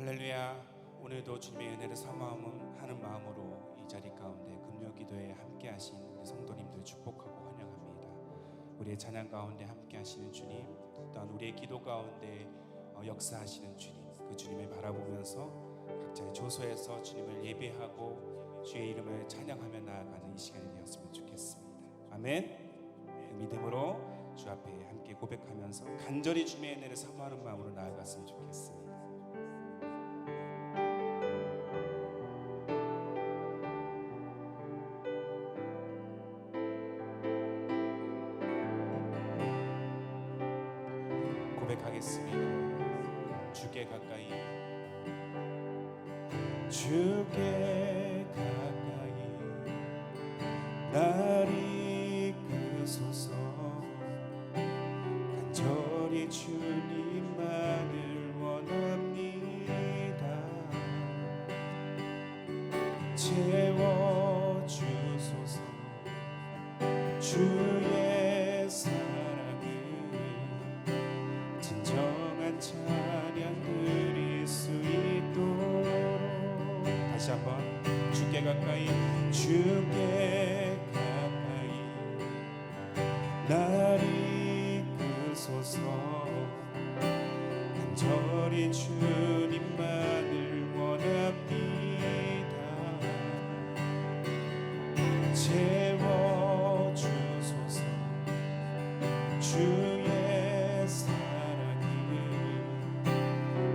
할렐루야. 오늘도 주님의 은혜를 사모하는 마음으로 이 자리 가운데 금요기도에 함께 하신 우리 성도님들 축복하고 환영합니다. 우리의 찬양 가운데 함께 하시는 주님, 또한 우리의 기도 가운데 역사하시는 주님, 그 주님을 바라보면서 각자의 조소에서 주님을 예배하고 주의 이름을 찬양하며 나아가는 이 시간이 되었으면 좋겠습니다. 아멘. 그 믿음으로 주 앞에 함께 고백하면서 간절히 주님의 은혜를 사모하는 마음으로 나아갔으면 좋겠습니다. 고백하겠습니다. 주께 가까이, 주께 가까이 날 이끄소서. 간절히 주님만을 원합니다. 채워주소서. 주의 사랑을 진정한 찬양 드릴 수 있도록. 다시 한번 주께 가까이, 주께 가까이 날 이끄소서. 간절히 주님만을 원합니다. 채워주소서. 주의 사랑을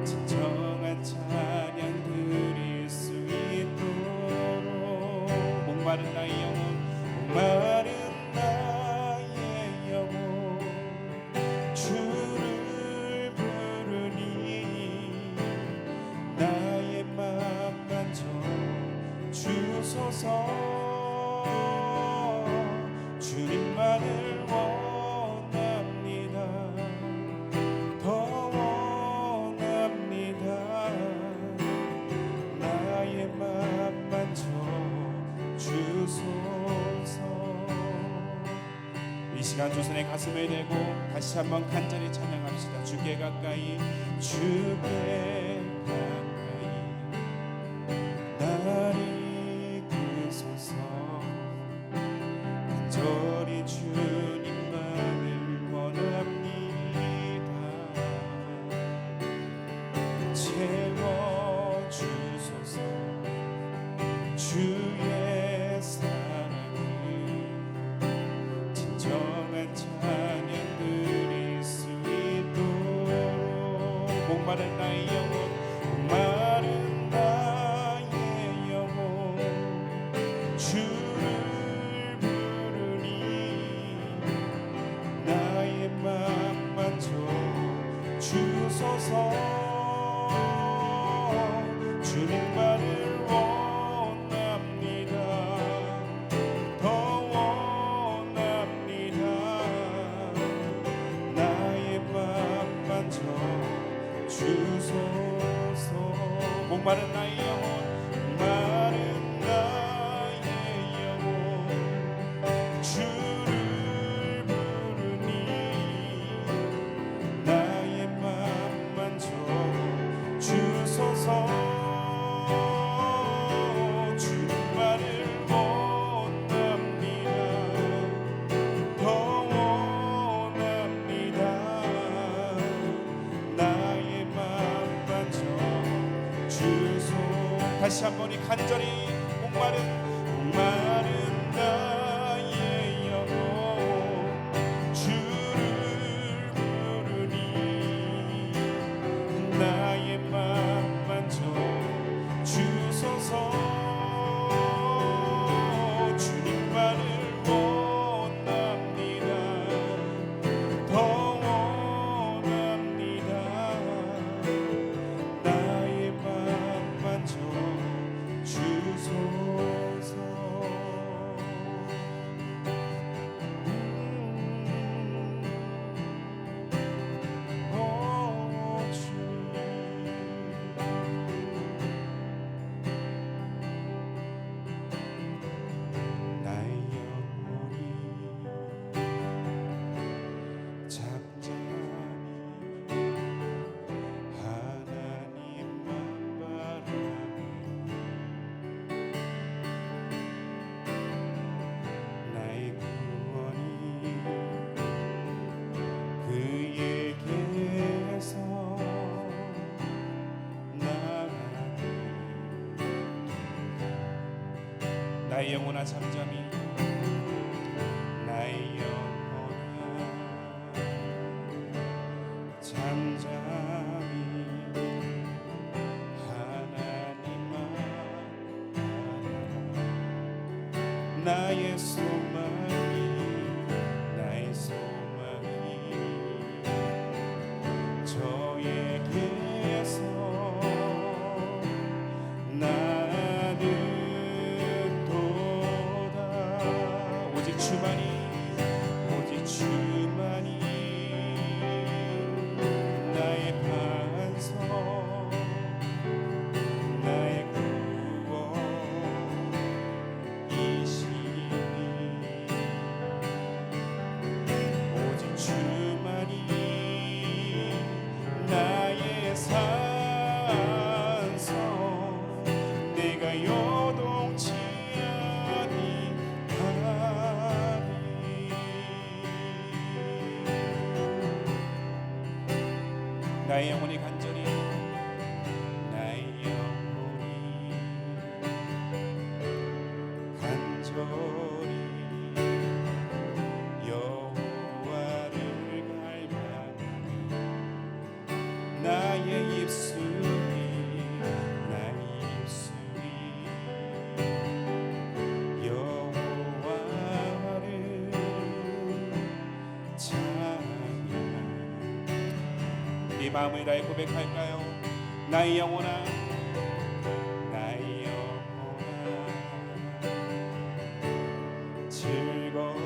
진정한 찬양 드릴 수 있도록. 목마른 나의 영혼, 목마른 나의 영혼 주를 부르니 나의 맘 만져 주소서. 주님만을 원합니다. 더 원합니다. 나의 맘 만져 주소서. 이 시간 두 손에 가슴을 대고 다시 한번 간절히 찬양합시다. 주께 가까이, 주께 가까이 날 이끄소서. 간절히 주님만을 원합니다. 채워주소서. 주의 사랑을 진정한 찬양 드릴 수 있도록. 목마른 나의 영혼, 목마른 나의 영혼 주를 부르니 나의 맘 만져 주소서. 주님만을 원합니다. 더 원합니다. 나의 맘 만져 주소서. 목마른 나의 영혼, 목마른 나의 영혼 주를 부르니 나의 맘 만져 주소서. 주님만을 원합니다. 더 원합니다. 나의 맘 만져 주소서. 다시 한 번이 간절히 목마른 나의 영혼 주를 부르니 나의 맘 만져 주소서. 주님만을 원합니다. 더 원합니다. 나의 맘 만져 주소서. 나의 영혼아 잠잠히 나의 영혼아 잠잠히 하나님만 바라라. 나의 소망이 나의 소망이 저에게서 나는 도다. 오직 주만이 오직 주만이 나의 반석 나의 구원이시니 오직 주만이 나의 산성 내가 요동치 아니하리. 나의 영혼이 간절히 나의 영혼이 간절히 여호와를 갈망하니 나의 입술이 여호와를 찬양. 이 마음을 다해 고백할까요? 나의 영혼아 나의 영혼아 즐거이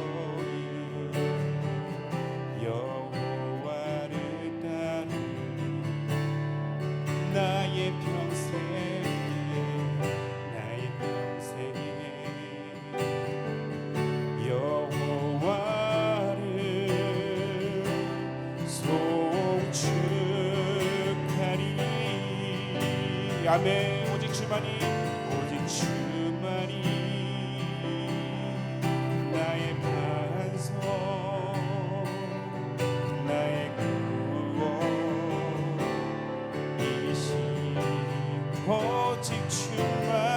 여호와를 따르니 나의 평생에 여호와를 송축하리. 아멘. 오직 주만이 나의 반석 나의 구원이시니 오직 주만이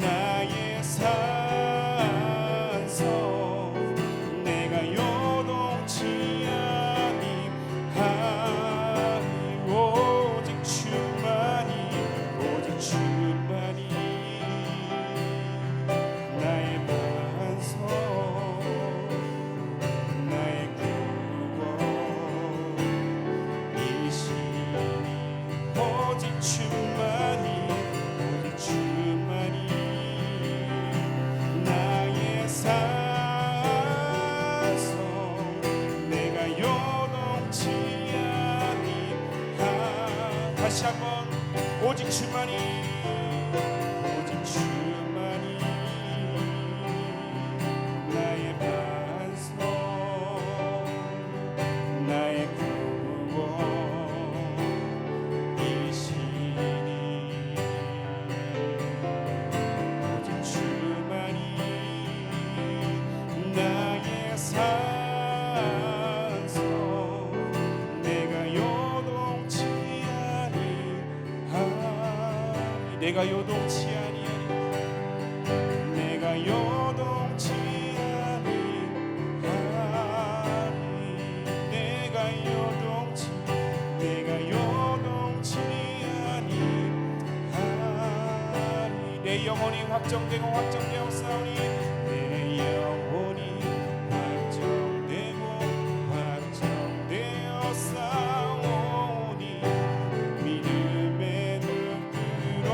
나의 산성 내가 요동치 아니하리. 오직 주만이 나의 반석 나의 구원이시니 오직 주만이 나의 산성 내가 요동치 아니하. 다시 한번 오직 주만이 나의 반석 나의 구원이시니 오직 주만이 나의 산성 내가 요동치 아니하리. 내가 요동치 아니하리. 내가 요동치 아니하리. 내가 요동치 아니하리. 내 영혼이 확정되었사오니 내 영혼이 확정되었사오니 믿음의 눈으로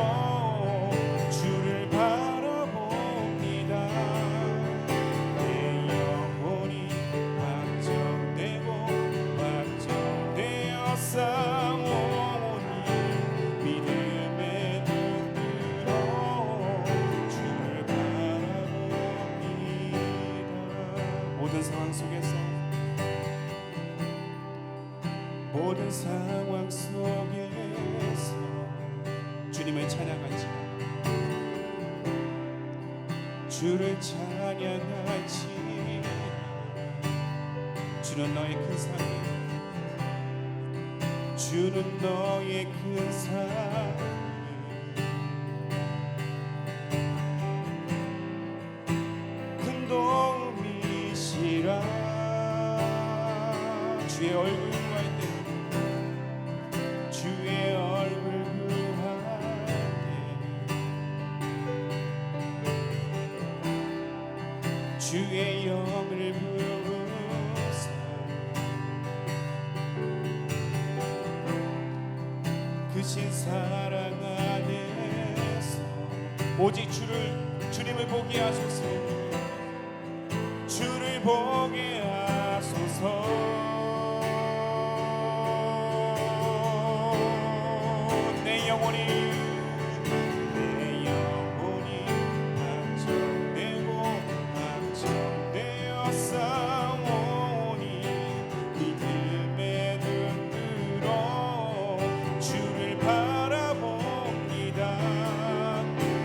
주를 바라봅니다. 내 영혼이 확정되었사오니 믿음의 눈으로 주를 바라봅니다. 모든 상황 속에서 주님을 찬양하지 주를 찬양하지. 주는 너의 큰 사랑, 주는 너의 큰 사랑, 주의 얼굴 구할 때 주의 얼굴 구할 때 주의 영을 부으사 크신 사랑 안에서 오직 주님을 보게 하소서. 주를 보게 하소서. 내 영혼이 확정되고 확정되어 싸우니 믿음의 눈으로 주를 바라봅니다.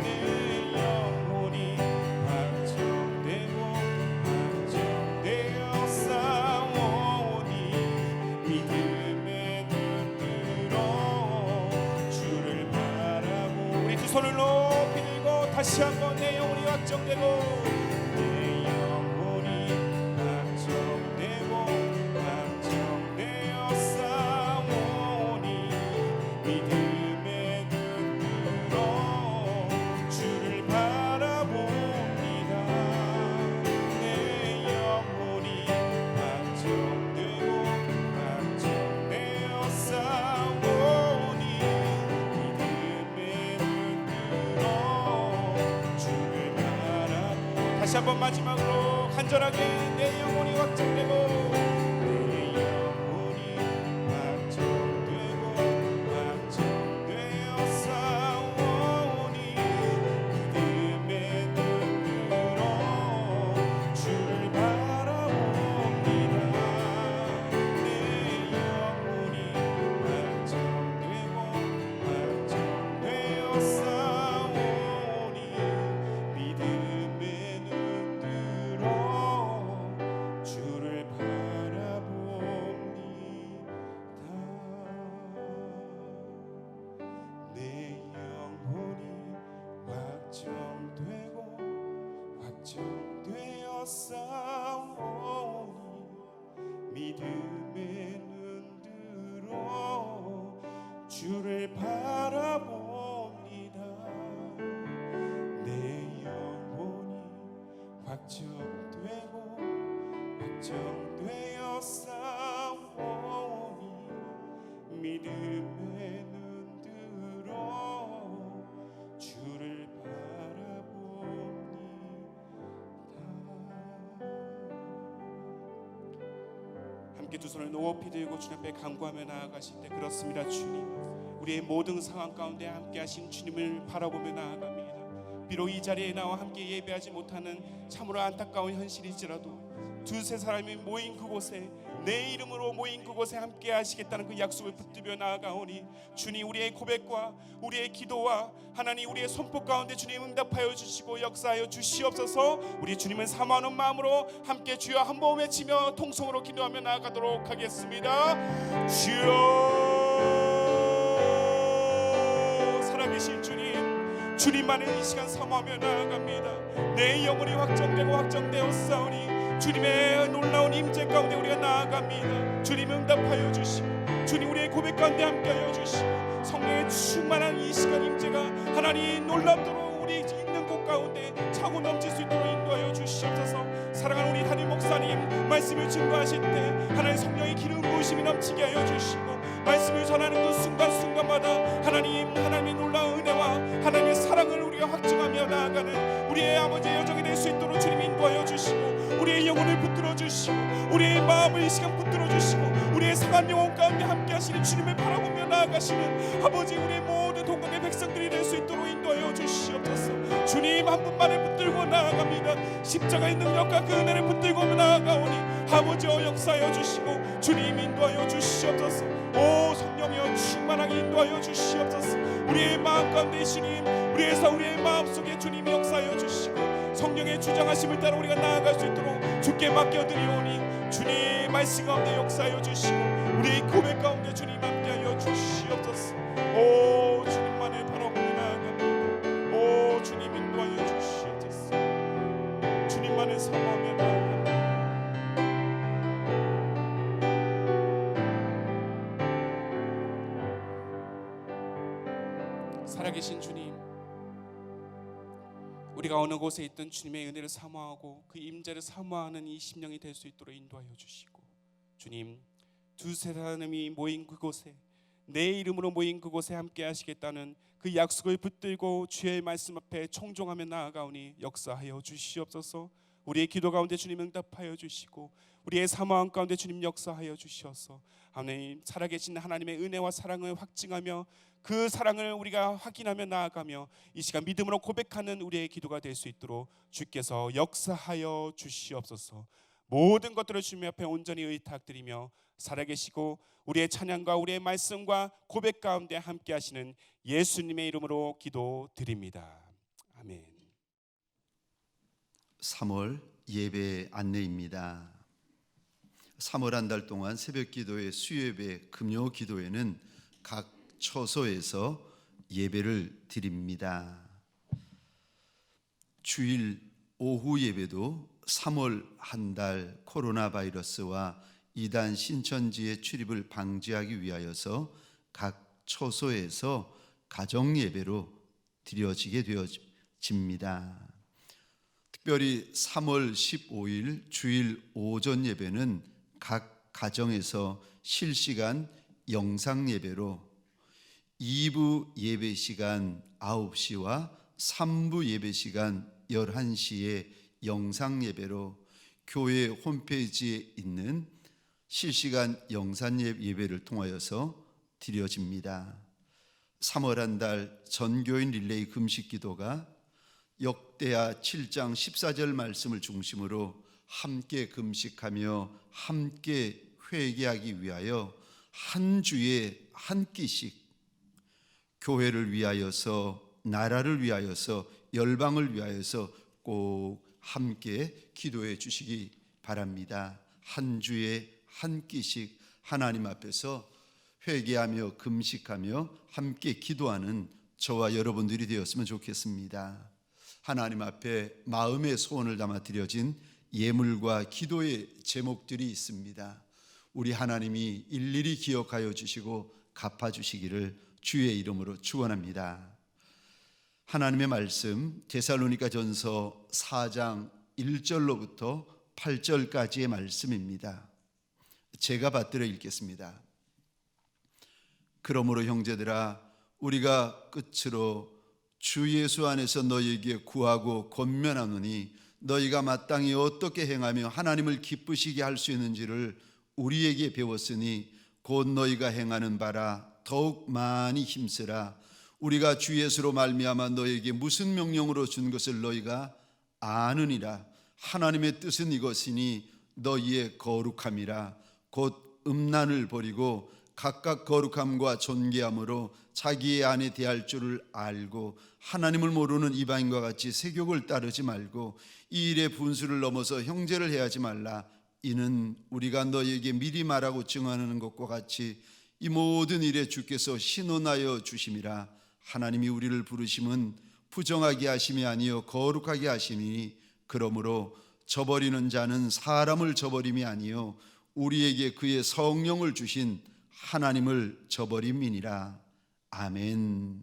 내 영혼이 확정되고 확정되어 싸우니 믿음의 눈으로 주를 바라보. 우리 두 손을 높이 들고 다시 한번 내 영혼이 확정되고 내 영혼이 확정되고 확정되어 싸우니 믿음의 눈으로 주를 바라봅니다. 내 영혼이 확정되고 확정되어 싸우니 믿음의 눈으로 주를 바라보. 다시 한번 마지막으로 간절하게 내 영혼이 확정되고 내 영혼이 확정되고 확정되어 싸우니 믿음의 눈으로 주를 바라봅니다. 내 영혼이 확정되고 확정되어 싸우니 믿음의 눈으로 주를 바라봅니다. 내 영혼이 확정되고 확정되어 싸우니 믿음의 눈으로 주를 바라봅니다. 내 영혼이 확정되고 확정되어 싸우니 믿음의 눈으로 주를 바라봅니다. 함께 두 손을 높이 들고 주님 앞에 간구하며 나아가실 때 그렇습니다. 주님, 우리의 모든 상황 가운데 함께 하신 주님을 바라보며 나아갑니다. 비록 이 자리에 나와 함께 예배하지 못하는 참으로 안타까운 현실이지라도 두세 사람이 모인 그곳에 내 이름으로 모인 그곳에 함께 하시겠다는 그 약속을 붙들며 나아가오니 주님, 우리의 고백과 우리의 기도와 하나님 우리의 선포 가운데 주님 응답하여 주시고 역사하여 주시옵소서. 우리 주님을 사모하는 마음으로 함께 주여 한 번 외치며 통성으로 기도하며 나아가도록 하겠습니다. 주여, 살아계신 주님, 주님만을 이 시간 사모하며 나아갑니다. 내 영혼이 확정되고 확정되었사오니 주님의 놀라운 임재 가운데 우리가 나아갑니다. 주님 응답하여 주시고 주님 우리의 고백 가운데 함께하여 주시고 성령의 충만한 이 시간 임재가 하나님 놀랍도록 우리 있는 곳 가운데 차고 넘칠 수 있도록 인도하여 주시옵소서. 사랑하는 우리 담임 목사님, 말씀을 증거하실 때 하나님 성령의 기름 부으심이 넘치게 하여 주시고 말씀을 전하는 그 순간순간마다 하나님의 놀라운 은혜와 하나님의 사랑을 우리가 확증하며 나아가는 우리의 아버지의 여정이 될 수 있도록 주님 인도하여 주시고 우리의 영혼을 붙들어 주시고 우리의 마음을 이 시간 붙들어 주시고 우리의 상한 영혼 가운데 함께 하시는 주님을 바라보며 나아가시는 아버지, 우리의 모든 동방의 백성들이 될 수 있도록 인도하여 주시옵소서. 주님 한 분만을 붙들고 나아갑니다. 십자가의 능력과 그 은혜를 붙들고 나아가오니 아버지여 역사하여 주시고 주님 인도하여 주시옵소서. 오 성령이여 충만하게 인도하여 주시옵소서. 우리의 마음 가운데 주님, 우리의 마음속에 주님 역사하여 주시고 성령의 주장하심을 따라 우리가 나아갈 수 있도록 주께 맡겨드리오니 주님 말씀 가운데 역사하여 주시고 우리의 고백 가운데 주님 함께하여 주시옵소서. 오 주님만을 바라보며 나아갑니다. 오 주님 인도하여 주시옵소서. 주님만을 사모하며 나아갑니다. 살아계신 주님, 우리가 어느 곳에 있든 주님의 은혜를 사모하고 그 임재를 사모하는 이 심령이 될 수 있도록 인도하여 주시고, 주님, 두세 사람이 모인 그곳에, 내 이름으로 모인 그곳에 함께 하시겠다는 그 약속을 붙들고 주의 말씀 앞에 청종하며 나아가오니 역사하여 주시옵소서. 우리의 기도 가운데 주님 응답하여 주시고, 우리의 사모함 가운데 주님 역사하여 주시옵소서. 하나님, 살아계신 하나님의 은혜와 사랑을 확증하며 그 사랑을 우리가 확인하며 나아가며 이 시간 믿음으로 고백하는 우리의 기도가 될 수 있도록 주께서 역사하여 주시옵소서. 모든 것들을 주님 앞에 온전히 의탁드리며 살아계시고 우리의 찬양과 우리의 말씀과 고백 가운데 함께 하시는 예수님의 이름으로 기도드립니다. 아멘. 3월 예배 안내입니다. 3월 한 달 동안 새벽 기도회, 수요예배, 금요 기도회는 각 처소에서 예배를 드립니다. 주일 오후 예배도 3월 한 달 코로나 바이러스와 이단 신천지의 출입을 방지하기 위하여서 각 처소에서 가정 예배로 드려지게 되어집니다. 특별히 3월 15일 주일 오전 예배는 각 가정에서 실시간 영상 예배로 2부 예배 시간 9시와 3부 예배 시간 11시에 영상 예배로 교회 홈페이지에 있는 실시간 영상 예배를 통하여서 드려집니다. 3월 한 달 전교인 릴레이 금식 기도가 역대하 7장 14절 말씀을 중심으로 함께 금식하며 함께 회개하기 위하여 한 주에 한 끼씩 교회를 위하여서, 나라를 위하여서, 열방을 위하여서 꼭 함께 기도해 주시기 바랍니다. 한 주에 한 끼씩 하나님 앞에서 회개하며 금식하며 함께 기도하는 저와 여러분들이 되었으면 좋겠습니다. 하나님 앞에 마음의 소원을 담아 드려진 예물과 기도의 제목들이 있습니다. 우리 하나님이 일일이 기억하여 주시고 갚아주시기를 주의 이름으로 축원합니다. 하나님의 말씀 데살로니가전서 4장 1절로부터 8절까지의 말씀입니다. 제가 받들어 읽겠습니다. 그러므로 형제들아, 우리가 끝으로 주 예수 안에서 너희에게 구하고 권면하노니 너희가 마땅히 어떻게 행하며 하나님을 기쁘시게 할 수 있는지를 우리에게 배웠으니 곧 너희가 행하는 바라 더욱 많이 힘쓰라. 우리가 주 예수로 말미암아 너희에게 무슨 명령으로 준 것을 너희가 아느니라. 하나님의 뜻은 이것이니 너희의 거룩함이라. 곧 음란을 버리고 각각 거룩함과 존귀함으로 자기의 아내 대할 줄을 알고 하나님을 모르는 이방인과 같이 세욕을 따르지 말고 이 일의 분수를 넘어서 형제를 해하지 말라. 이는 우리가 너희에게 미리 말하고 증언하는 것과 같이 이 모든 일에 주께서 신원하여 주심이라. 하나님이 우리를 부르심은 부정하게 하심이 아니요 거룩하게 하심이니 그러므로 저버리는 자는 사람을 저버림이 아니요 우리에게 그의 성령을 주신 하나님을 저버림이니라. 아멘.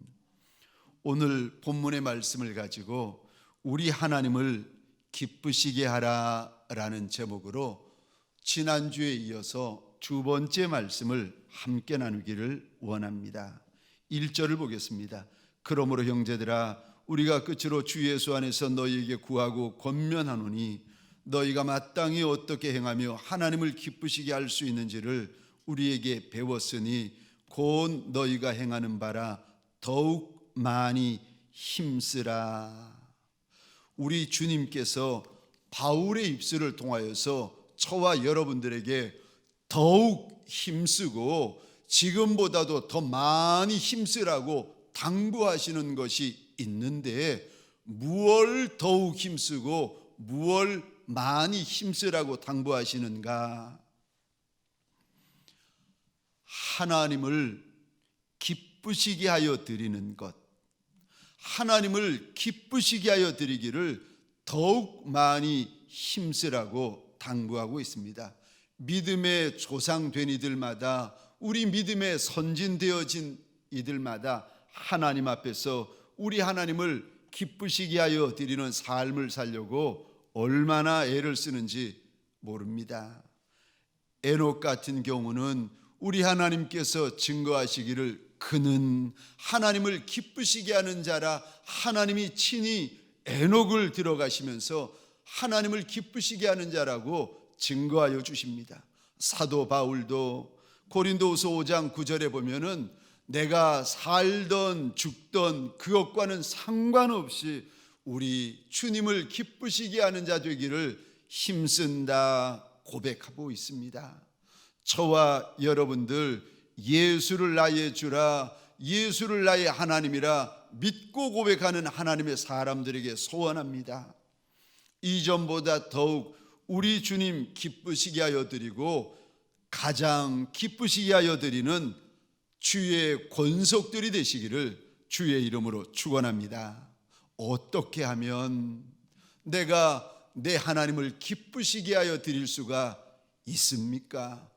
오늘 본문의 말씀을 가지고 우리 하나님을 기쁘시게 하라라는 제목으로 지난주에 이어서 두 번째 말씀을 함께 나누기를 원합니다. 1절을 보겠습니다. 그러므로 형제들아, 우리가 끝으로 주 예수 안에서 너희에게 구하고 권면하노니 너희가 마땅히 어떻게 행하며 하나님을 기쁘시게 할 수 있는지를 우리에게 배웠으니 곧 너희가 행하는 바라 더욱 많이 힘쓰라. 우리 주님께서 바울의 입술을 통하여서 저와 여러분들에게 더욱 힘쓰고 지금보다도 더 많이 힘쓰라고 당부하시는 것이 있는데 무엇을 더욱 힘쓰고 무엇을 많이 힘쓰라고 당부하시는가? 하나님을 기쁘시게 하여 드리는 것, 하나님을 기쁘시게 하여 드리기를 더욱 많이 힘쓰라고 당부하고 있습니다. 믿음의 조상된 이들마다, 우리 믿음의 선진되어진 이들마다 하나님 앞에서 우리 하나님을 기쁘시게 하여 드리는 삶을 살려고 얼마나 애를 쓰는지 모릅니다. 에녹 같은 경우는 우리 하나님께서 증거하시기를 그는 하나님을 기쁘시게 하는 자라 하나님이 친히 에녹을 들어가시면서 하나님을 기쁘시게 하는 자라고 증거하여 주십니다. 사도 바울도 고린도후서 5장 9절에 보면은 내가 살던 죽던 그것과는 상관없이 우리 주님을 기쁘시게 하는 자 되기를 힘쓴다 고백하고 있습니다. 저와 여러분들 예수를 나의 주라, 예수를 나의 하나님이라 믿고 고백하는 하나님의 사람들에게 소원합니다. 이전보다 더욱 우리 주님 기쁘시게 하여 드리고 가장 기쁘시게 하여 드리는 주의 권속들이 되시기를 주의 이름으로 축원합니다. 어떻게 하면 내가 내 하나님을 기쁘시게 하여 드릴 수가 있습니까?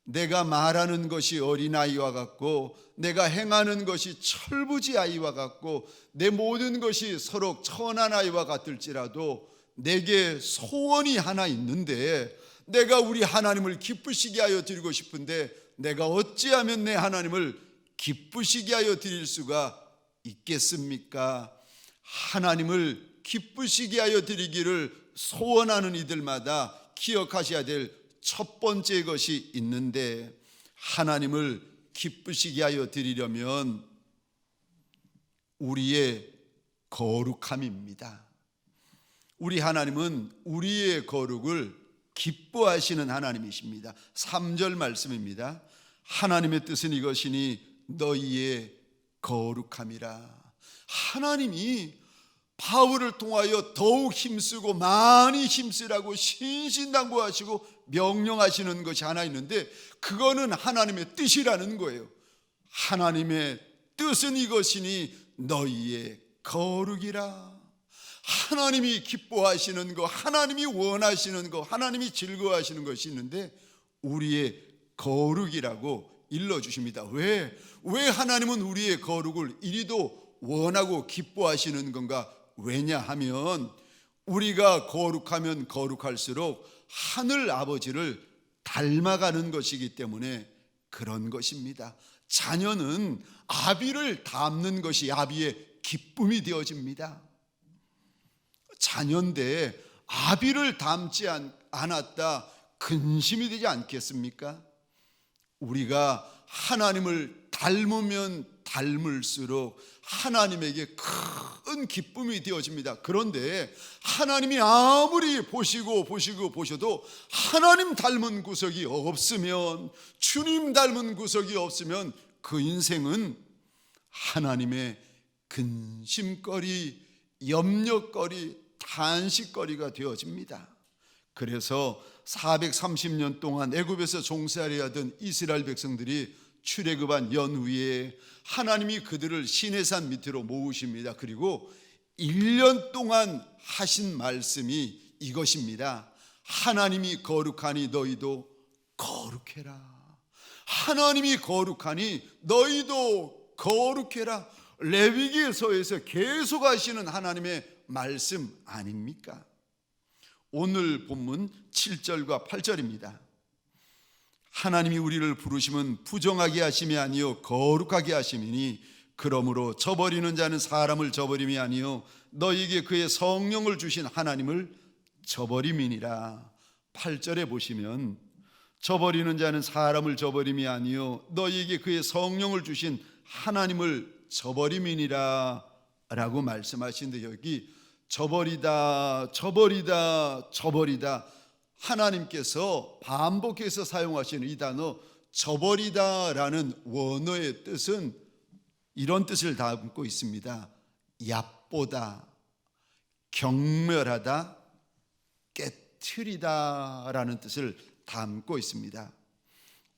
내가 말하는 것이 어린아이와 같고 내가 행하는 것이 철부지 아이와 같고 내 모든 것이 서로 천한 아이와 같을지라도 내게 소원이 하나 있는데 내가 우리 하나님을 기쁘시게 하여 드리고 싶은데 내가 어찌하면 내 하나님을 기쁘시게 하여 드릴 수가 있겠습니까? 하나님을 기쁘시게 하여 드리기를 소원하는 이들마다 기억하셔야 될 첫 번째 것이 있는데 하나님을 기쁘시게 하여 드리려면 우리의 거룩함입니다. 우리 하나님은 우리의 거룩을 기뻐하시는 하나님이십니다. 3절 말씀입니다. 하나님의 뜻은 이것이니 너희의 거룩함이라. 하나님이 바울을 통하여 더욱 힘쓰고 많이 힘쓰라고 신신당부하시고 명령하시는 것이 하나 있는데 그거는 하나님의 뜻이라는 거예요. 하나님의 뜻은 이것이니 너희의 거룩이라. 하나님이 기뻐하시는 것, 하나님이 원하시는 것, 하나님이 즐거워하시는 것이 있는데 우리의 거룩이라고 일러주십니다. 왜 하나님은 우리의 거룩을 이리도 원하고 기뻐하시는 건가? 왜냐하면 우리가 거룩하면 거룩할수록 하늘 아버지를 닮아가는 것이기 때문에 그런 것입니다. 자녀는 아비를 닮는 것이 아비의 기쁨이 되어집니다. 자녀인데 아비를 닮지 않았다 근심이 되지 않겠습니까? 우리가 하나님을 닮으면 닮을수록 하나님에게 큰 기쁨이 되어집니다. 그런데 하나님이 아무리 보셔도 하나님 닮은 구석이 없으면, 주님 닮은 구석이 없으면 그 인생은 하나님의 근심거리, 염려거리, 탄식거리가 되어집니다. 그래서 430년 동안 애굽에서 종살이 하던 이스라엘 백성들이 출애굽한 연후에 하나님이 그들을 시내산 밑으로 모으십니다. 그리고 1년 동안 하신 말씀이 이것입니다. 하나님이 거룩하니 너희도 거룩해라. 하나님이 거룩하니 너희도 거룩해라. 레위기서에서 계속 하시는 하나님의 말씀 아닙니까? 오늘 본문 7절과 8절입니다. 하나님이 우리를 부르심은 부정하게 하심이 아니요 거룩하게 하심이니 그러므로 저버리는 자는 사람을 저버림이 아니요 너희에게 그의 성령을 주신 하나님을 저버림이니라. 8절에 보시면 저버리는 자는 사람을 저버림이 아니요 너희에게 그의 성령을 주신 하나님을 저버림이니라 라고 말씀하시는데 여기 저버리다 하나님께서 반복해서 사용하시는 이 단어 저버리다라는 원어의 뜻은 이런 뜻을 담고 있습니다. 얕보다, 경멸하다, 깨트리다라는 뜻을 담고 있습니다.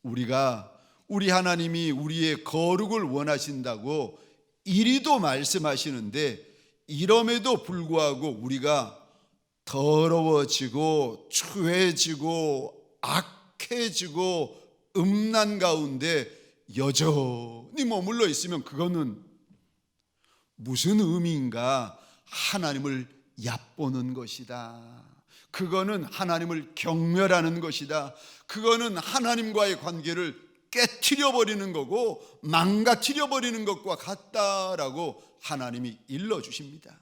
우리 하나님이 우리의 거룩을 원하신다고 이리도 말씀하시는데 이럼에도 불구하고 우리가 더러워지고 추해지고 악해지고 음란 가운데 여전히 머물러 있으면 그거는 무슨 의미인가? 하나님을 얕보는 것이다. 그거는 하나님을 경멸하는 것이다. 그거는 하나님과의 관계를 깨트려 버리는 거고 망가뜨려 버리는 것과 같다라고 하나님이 일러주십니다.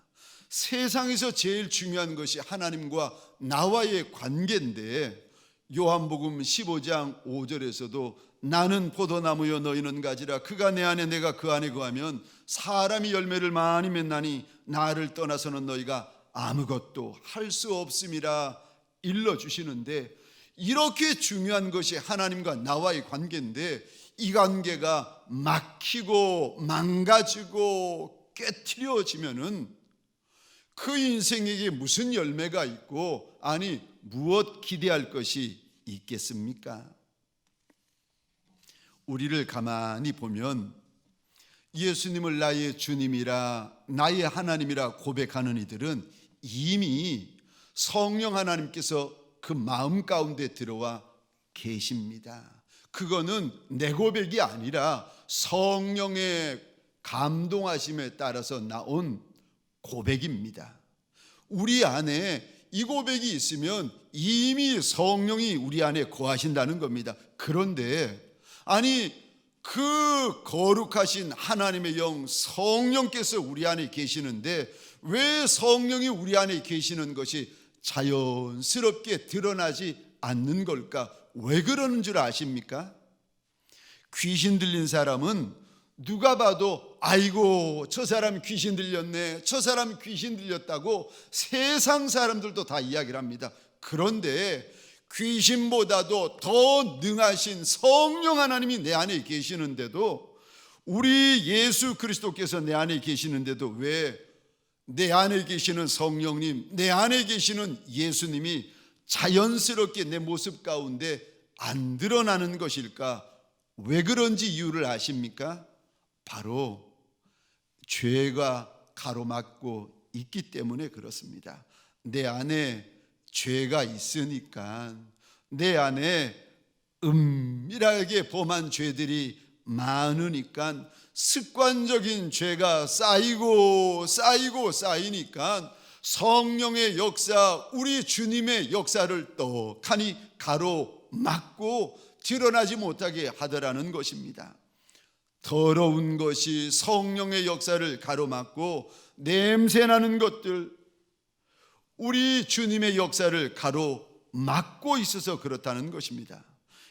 세상에서 제일 중요한 것이 하나님과 나와의 관계인데, 요한복음 15장 5절에서도 나는 포도나무여 너희는 가지라 그가 내 안에 내가 그 안에 거하면 사람이 열매를 많이 맺나니 나를 떠나서는 너희가 아무것도 할 수 없음이라 일러주시는데, 이렇게 중요한 것이 하나님과 나와의 관계인데 이 관계가 막히고 망가지고 깨트려지면은 그 인생에게 무슨 열매가 있고, 아니 무엇 기대할 것이 있겠습니까? 우리를 가만히 보면 예수님을 나의 주님이라 나의 하나님이라 고백하는 이들은 이미 성령 하나님께서 그 마음 가운데 들어와 계십니다. 그거는 내 고백이 아니라 성령의 감동하심에 따라서 나온 고백입니다. 우리 안에 이 고백이 있으면 이미 성령이 우리 안에 거하신다는 겁니다. 그런데 아니 그 거룩하신 하나님의 영 성령께서 우리 안에 계시는데 왜 성령이 우리 안에 계시는 것이 자연스럽게 드러나지 않는 걸까? 왜 그러는 줄 아십니까? 귀신 들린 사람은 누가 봐도 아이고 저 사람 귀신 들렸네, 저 사람 귀신 들렸다고 세상 사람들도 다 이야기를 합니다. 그런데 귀신보다도 더 능하신 성령 하나님이 내 안에 계시는데도, 우리 예수 그리스도께서 내 안에 계시는데도 왜 내 안에 계시는 성령님, 내 안에 계시는 예수님이 자연스럽게 내 모습 가운데 안 드러나는 것일까? 왜 그런지 이유를 아십니까? 바로 죄가 가로막고 있기 때문에 그렇습니다. 내 안에 죄가 있으니까, 내 안에 은밀하게 범한 죄들이 많으니까 습관적인 죄가 쌓이니까 성령의 역사, 우리 주님의 역사를 떡하니 가로막고 드러나지 못하게 하더라는 것입니다. 더러운 것이 성령의 역사를 가로막고 냄새나는 것들, 우리 주님의 역사를 가로막고 있어서 그렇다는 것입니다.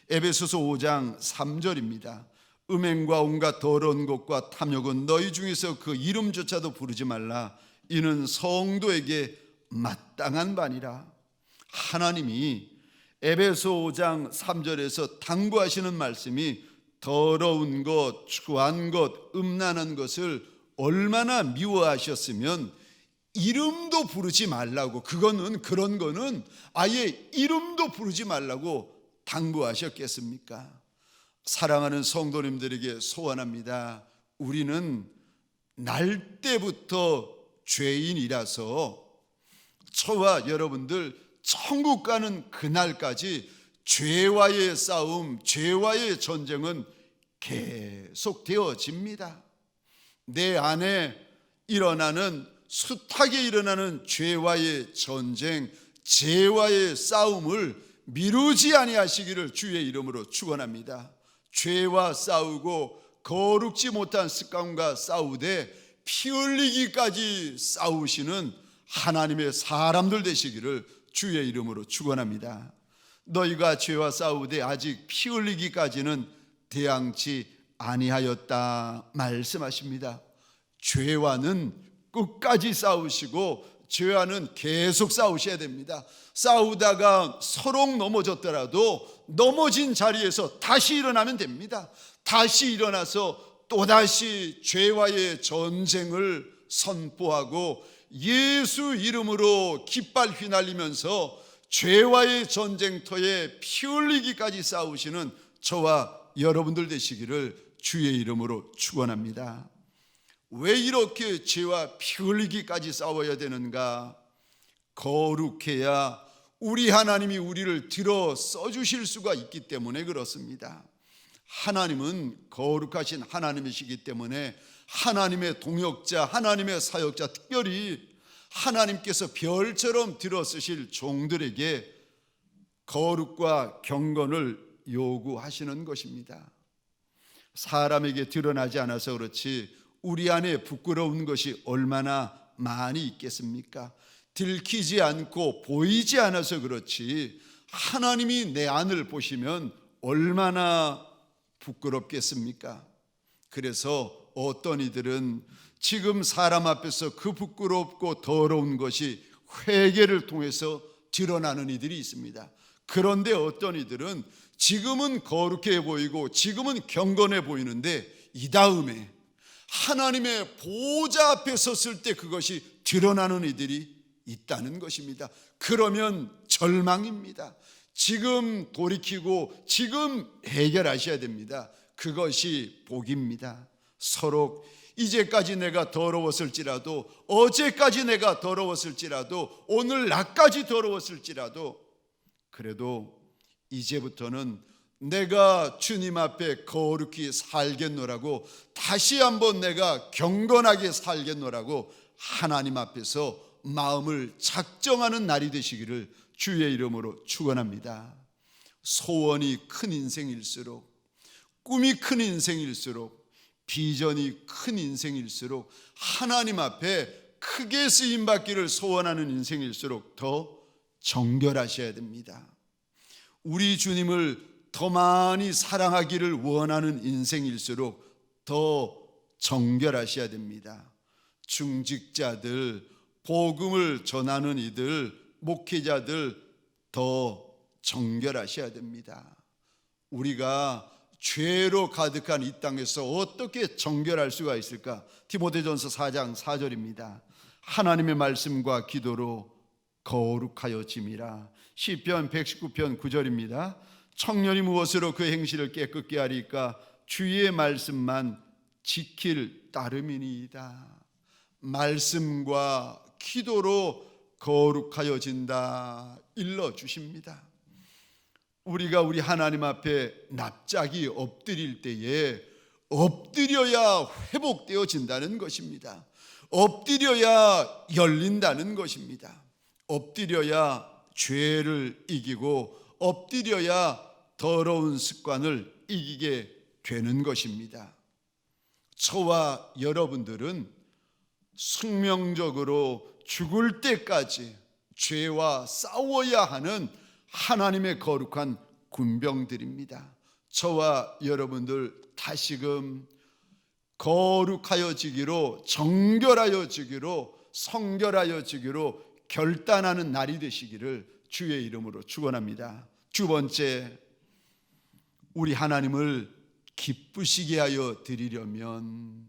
에베소서 5장 3절입니다. 음행과 온갖 더러운 것과 탐욕은 너희 중에서 그 이름조차도 부르지 말라. 이는 성도에게 마땅한 바니라. 하나님이 에베소 5장 3절에서 당부하시는 말씀이 더러운 것, 추한 것, 음란한 것을 얼마나 미워하셨으면 이름도 부르지 말라고, 그런 거는 아예 이름도 부르지 말라고 당부하셨겠습니까? 사랑하는 성도님들에게 소원합니다. 우리는 날 때부터 죄인이라서 저와 여러분들 천국 가는 그날까지 죄와의 싸움, 죄와의 전쟁은 계속되어집니다. 내 안에 일어나는, 숱하게 일어나는 죄와의 전쟁, 죄와의 싸움을 미루지 아니하시기를 주의 이름으로 축원합니다. 죄와 싸우고 거룩지 못한 습관과 싸우되 피 흘리기까지 싸우시는 하나님의 사람들 되시기를 주의 이름으로 축원합니다. 너희가 죄와 싸우되 아직 피 흘리기까지는 대항치 아니하였다 말씀하십니다. 죄와는 끝까지 싸우시고 죄와는 계속 싸우셔야 됩니다. 싸우다가 서로 넘어졌더라도 넘어진 자리에서 다시 일어나면 됩니다. 다시 일어나서 또다시 죄와의 전쟁을 선포하고 예수 이름으로 깃발 휘날리면서 죄와의 전쟁터에 피 흘리기까지 싸우시는 저와 여러분들 되시기를 주의 이름으로 축원합니다. 왜 이렇게 죄와 피 흘리기까지 싸워야 되는가? 거룩해야 우리 하나님이 우리를 들어 써주실 수가 있기 때문에 그렇습니다. 하나님은 거룩하신 하나님이시기 때문에 하나님의 동역자, 하나님의 사역자, 특별히 하나님께서 별처럼 들어쓰실 종들에게 거룩과 경건을 요구하시는 것입니다. 사람에게 드러나지 않아서 그렇지 우리 안에 부끄러운 것이 얼마나 많이 있겠습니까? 들키지 않고 보이지 않아서 그렇지 하나님이 내 안을 보시면 얼마나 부끄럽겠습니까? 그래서 어떤 이들은 지금 사람 앞에서 그 부끄럽고 더러운 것이 회개를 통해서 드러나는 이들이 있습니다. 그런데 어떤 이들은 지금은 거룩해 보이고 지금은 경건해 보이는데 이 다음에 하나님의 보좌 앞에 섰을 때 그것이 드러나는 이들이 있다는 것입니다. 그러면 절망입니다. 지금 돌이키고 지금 해결하셔야 됩니다. 그것이 복입니다. 서로 이제까지 내가 더러웠을지라도, 어제까지 내가 더러웠을지라도, 오늘 나까지 더러웠을지라도, 그래도 이제부터는 내가 주님 앞에 거룩히 살겠노라고, 다시 한번 내가 경건하게 살겠노라고 하나님 앞에서 마음을 작정하는 날이 되시기를 주의 이름으로 축원합니다. 소원이 큰 인생일수록, 꿈이 큰 인생일수록, 비전이 큰 인생일수록, 하나님 앞에 크게 쓰임받기를 소원하는 인생일수록 더 정결하셔야 됩니다. 우리 주님을 더 많이 사랑하기를 원하는 인생일수록 더 정결하셔야 됩니다. 중직자들, 복음을 전하는 이들, 목회자들 더 정결하셔야 됩니다. 우리가 죄로 가득한 이 땅에서 어떻게 정결할 수가 있을까? 디모데전서 4장 4절입니다. 하나님의 말씀과 기도로 거룩하여짐이라. 시편 119편 9절입니다. 청년이 무엇으로 그 행실을 깨끗게 하리까? 주의 말씀만 지킬 따름이니이다. 말씀과 기도로 거룩하여진다 일러주십니다. 우리가 우리 하나님 앞에 납작이 엎드릴 때에 엎드려야 회복되어진다는 것입니다. 엎드려야 열린다는 것입니다. 엎드려야 죄를 이기고 엎드려야 더러운 습관을 이기게 되는 것입니다. 저와 여러분들은 숙명적으로 죽을 때까지 죄와 싸워야 하는 하나님의 거룩한 군병들입니다. 저와 여러분들 다시금 거룩하여지기로, 정결하여지기로, 성결하여지기로 결단하는 날이 되시기를 주의 이름으로 축원합니다. 두 번째, 우리 하나님을 기쁘시게 하여 드리려면,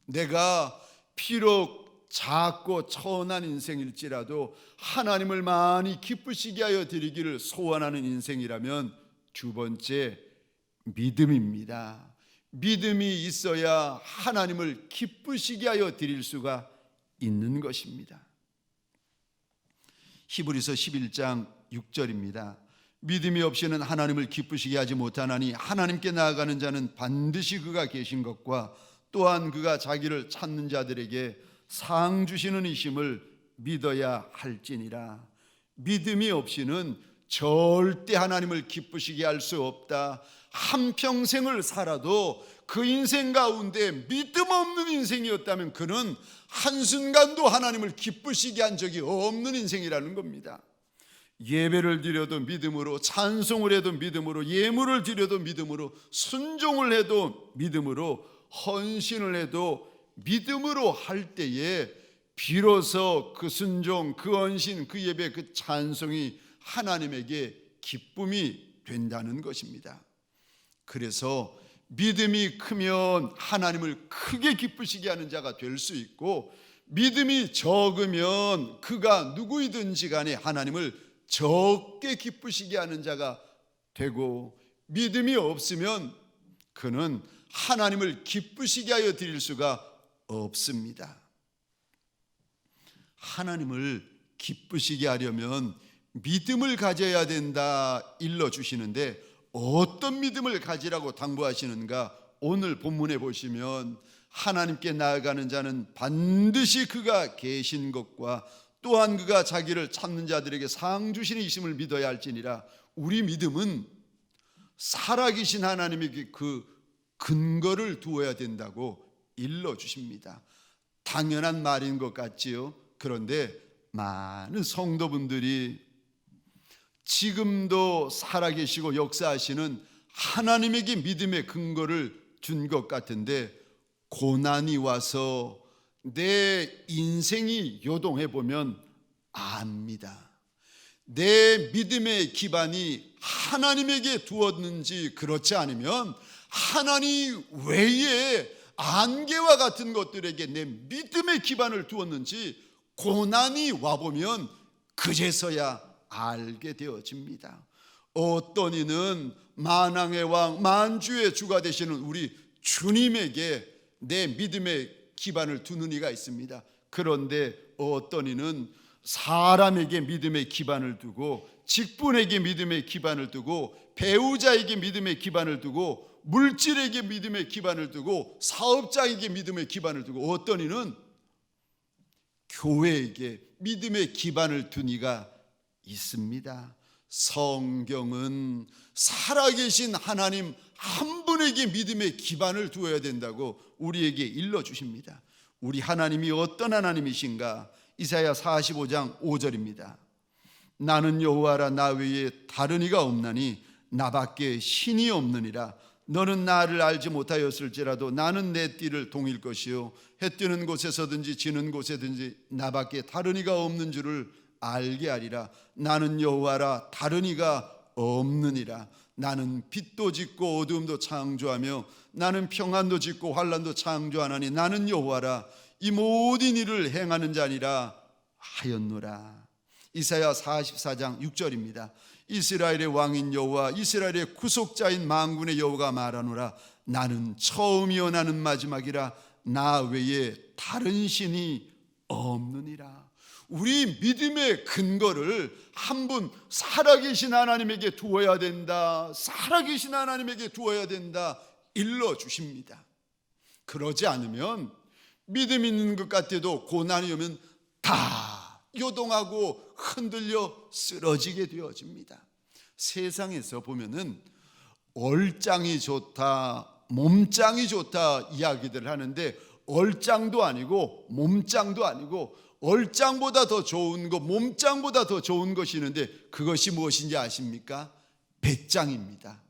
내가 비록 작고 천한 인생일지라도 하나님을 많이 기쁘시게 하여 드리기를 소원하는 인생이라면 두 번째, 믿음입니다. 믿음이 있어야 하나님을 기쁘시게 하여 드릴 수가 있는 것입니다. 히브리서 11장 6절입니다. 믿음이 없이는 하나님을 기쁘시게 하지 못하나니 하나님께 나아가는 자는 반드시 그가 계신 것과 또한 그가 자기를 찾는 자들에게 상 주시는 이심을 믿어야 할지니라. 믿음이 없이는 절대 하나님을 기쁘시게 할 수 없다. 한평생을 살아도 그 인생 가운데 믿음 없는 인생이었다면 그는 한순간도 하나님을 기쁘시게 한 적이 없는 인생이라는 겁니다. 예배를 드려도 믿음으로, 찬송을 해도 믿음으로, 예물을 드려도 믿음으로, 순종을 해도 믿음으로, 헌신을 해도 믿음으로 할 때에 비로소 그 순종, 그 헌신, 그 예배, 그 찬송이 하나님에게 기쁨이 된다는 것입니다. 그래서 믿음이 크면 하나님을 크게 기쁘시게 하는 자가 될 수 있고, 믿음이 적으면 그가 누구이든지 간에 하나님을 적게 기쁘시게 하는 자가 되고, 믿음이 없으면 그는 하나님을 기쁘시게 하여 드릴 수가 없습니다. 하나님을 기쁘시게 하려면 믿음을 가져야 된다 일러주시는데, 어떤 믿음을 가지라고 당부하시는가? 오늘 본문에 보시면 하나님께 나아가는 자는 반드시 그가 계신 것과 또한 그가 자기를 찾는 자들에게 상 주시는 이심을 믿어야 할지니라. 우리 믿음은 살아계신 하나님에게 그 근거를 두어야 된다고 일러주십니다. 당연한 말인 것 같지요. 그런데 많은 성도분들이 지금도 살아계시고 역사하시는 하나님에게 믿음의 근거를 준 것 같은데, 고난이 와서 내 인생이 요동해 보면 압니다. 내 믿음의 기반이 하나님에게 두었는지, 그렇지 않으면 하나님 외에 안개와 같은 것들에게 내 믿음의 기반을 두었는지 고난이 와보면 그제서야 알게 되어집니다. 어떤 이는 만왕의 왕 만주의 주가 되시는 우리 주님에게 내 믿음의 기반을 두는 이가 있습니다. 그런데 어떤 이는 사람에게 믿음의 기반을 두고, 직분에게 믿음의 기반을 두고, 배우자에게 믿음의 기반을 두고, 물질에게 믿음의 기반을 두고, 사업자에게 믿음의 기반을 두고, 어떤 이는 교회에게 믿음의 기반을 둔 이가 있습니다. 성경은 살아계신 하나님 한 분에게 믿음의 기반을 두어야 된다고 우리에게 일러주십니다. 우리 하나님이 어떤 하나님이신가? 이사야 45장 5절입니다. 나는 여호와라, 나 외에 다른 이가 없나니 나밖에 신이 없느니라. 너는 나를 알지 못하였을지라도 나는 내 띠를 동일 것이요 해 뜨는 곳에서든지 지는 곳에든지 나밖에 다른 이가 없는 줄을 알게 하리라. 나는 여호와라, 다른 이가 없느니라. 나는 빛도 짓고 어두움도 창조하며 나는 평안도 짓고 환난도 창조하나니 나는 여호와라, 이 모든 일을 행하는 자니라 하였노라. 이사야 44장 6절입니다. 이스라엘의 왕인 여호와, 이스라엘의 구속자인 만군의 여호와가 말하노라. 나는 처음이요 나는 마지막이라. 나 외에 다른 신이 없느니라. 우리 믿음의 근거를 한 분 살아계신 하나님에게 두어야 된다, 살아계신 하나님에게 두어야 된다 일러주십니다. 그러지 않으면 믿음 있는 것 같아도 고난이 오면 다 요동하고 흔들려 쓰러지게 되어집니다. 세상에서 보면은 얼짱이 좋다, 몸짱이 좋다 이야기들 하는데, 얼짱도 아니고 몸짱도 아니고 얼짱보다 더 좋은 것, 몸짱보다 더 좋은 것이 있는데 그것이 무엇인지 아십니까? 배짱입니다.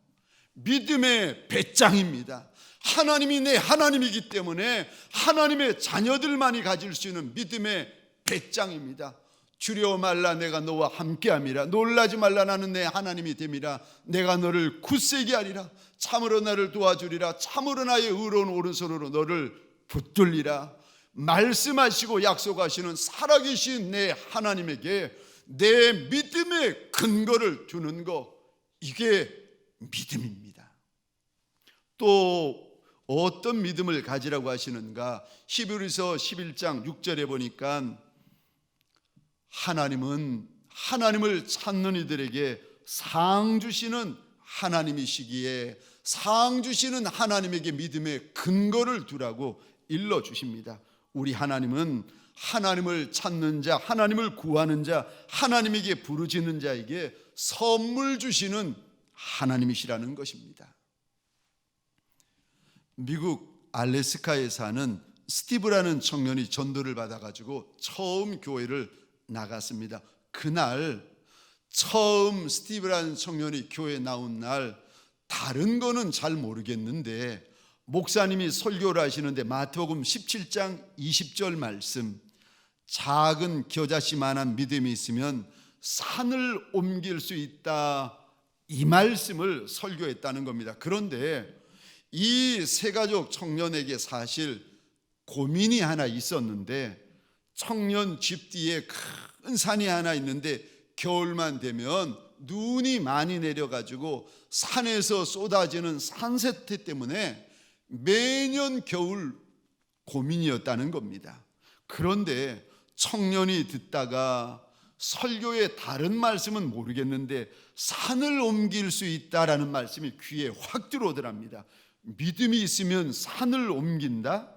믿음의 배짱입니다. 하나님이 내 하나님이기 때문에 하나님의 자녀들만이 가질 수 있는 믿음의 배짱입니다. 두려워 말라, 내가 너와 함께함이라. 놀라지 말라, 나는 내 하나님이 됨이라. 내가 너를 굳세게 하리라. 참으로 나를 도와주리라. 참으로 나의 의로운 오른손으로 너를 붙들리라. 말씀하시고 약속하시는 살아계신 내 하나님에게 내 믿음의 근거를 두는 것, 이게 믿음입니다. 또 어떤 믿음을 가지라고 하시는가? 히브리서 11장 6절에 보니까 하나님은 하나님을 찾는 이들에게 상 주시는 하나님이시기에 상 주시는 하나님에게 믿음의 근거를 두라고 일러주십니다. 우리 하나님은 하나님을 찾는 자, 하나님을 구하는 자, 하나님에게 부르짖는 자에게 선물 주시는 하나님이시라는 것입니다. 미국 알래스카에 사는 스티브라는 청년이 전도를 받아가지고 처음 교회를 나갔습니다. 그날 처음 스티브라는 청년이 교회에 나온 날, 다른 거는 잘 모르겠는데 목사님이 설교를 하시는데 마태복음 17장 20절 말씀, 작은 겨자씨만한 믿음이 있으면 산을 옮길 수 있다, 이 말씀을 설교했다는 겁니다. 그런데 이 세가족 청년에게 사실 고민이 하나 있었는데, 청년 집 뒤에 큰 산이 하나 있는데 겨울만 되면 눈이 많이 내려가지고 산에서 쏟아지는 산세태 때문에 매년 겨울 고민이었다는 겁니다. 그런데 청년이 듣다가 설교의 다른 말씀은 모르겠는데 산을 옮길 수 있다라는 말씀이 귀에 확 들어오더랍니다. 믿음이 있으면 산을 옮긴다?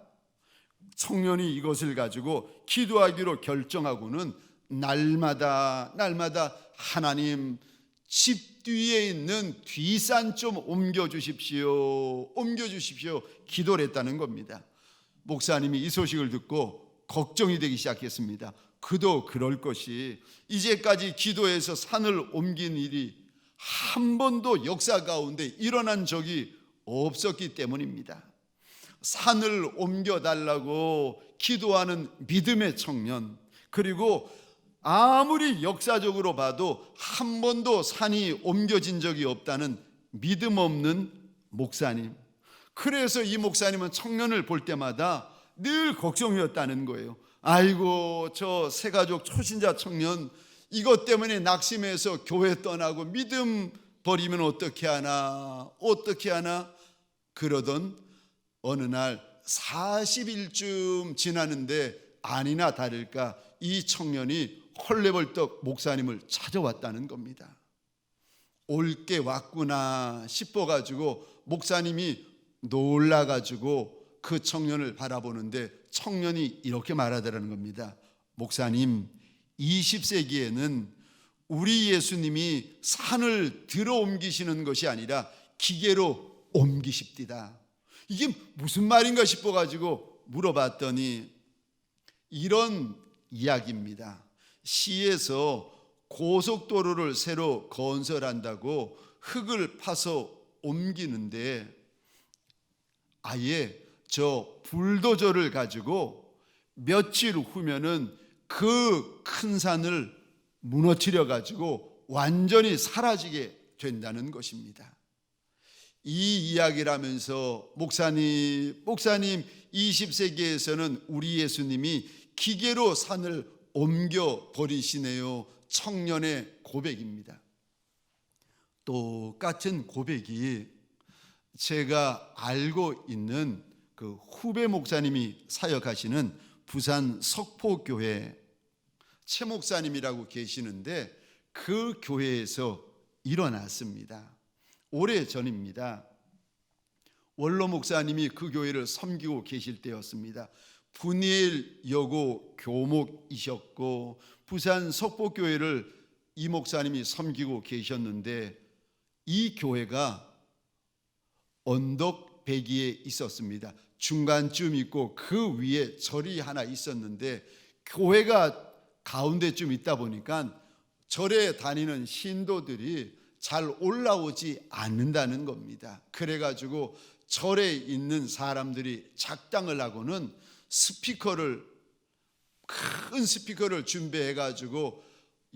청년이 이것을 가지고 기도하기로 결정하고는 날마다 하나님, 집 뒤에 있는 뒷산 좀 옮겨주십시오 기도를 했다는 겁니다. 목사님이 이 소식을 듣고 걱정이 되기 시작했습니다. 그도 그럴 것이 이제까지 기도해서 산을 옮긴 일이 한 번도 역사 가운데 일어난 적이 없었기 때문입니다. 산을 옮겨달라고 기도하는 믿음의 청년, 그리고 아무리 역사적으로 봐도 한 번도 산이 옮겨진 적이 없다는 믿음 없는 목사님. 그래서 이 목사님은 청년을 볼 때마다 늘 걱정이었다는 거예요. 아이고, 저 새가족 초신자 청년 이것 때문에 낙심해서 교회 떠나고 믿음 버리면 어떻게 하나 그러던 어느 날 40일쯤 지나는데 아니나 다를까 이 청년이 헐레벌떡 목사님을 찾아왔다는 겁니다. 올 게 왔구나 싶어가지고 목사님이 놀라가지고 그 청년을 바라보는데 청년이 이렇게 말하더라는 겁니다. 목사님, 20세기에는 우리 예수님이 산을 들어 옮기시는 것이 아니라 기계로 옮기십디다. 이게 무슨 말인가 싶어가지고 물어봤더니 이런 이야기입니다. 시에서 고속도로를 새로 건설한다고 흙을 파서 옮기는데 아예 저 불도저를 가지고 며칠 후면은 그 큰 산을 무너뜨려 가지고 완전히 사라지게 된다는 것입니다. 이 이야기를 하면서 목사님 20세기에서는 우리 예수님이 기계로 산을 옮겨 버리시네요. 청년의 고백입니다. 똑같은 고백이 제가 알고 있는 그 후배 목사님이 사역하시는 부산 석포교회 최 목사님이라고 계시는데 그 교회에서 일어났습니다. 오래전입니다. 원로 목사님이 그 교회를 섬기고 계실 때였습니다. 분이엘 여고 교목이셨고 부산 석포교회를 이 목사님이 섬기고 계셨는데 이 교회가 언덕배기에 있었습니다. 중간쯤 있고 그 위에 절이 하나 있었는데 교회가 가운데쯤 있다 보니까 절에 다니는 신도들이 잘 올라오지 않는다는 겁니다. 그래가지고 절에 있는 사람들이 작당을 하고는 큰 스피커를 준비해가지고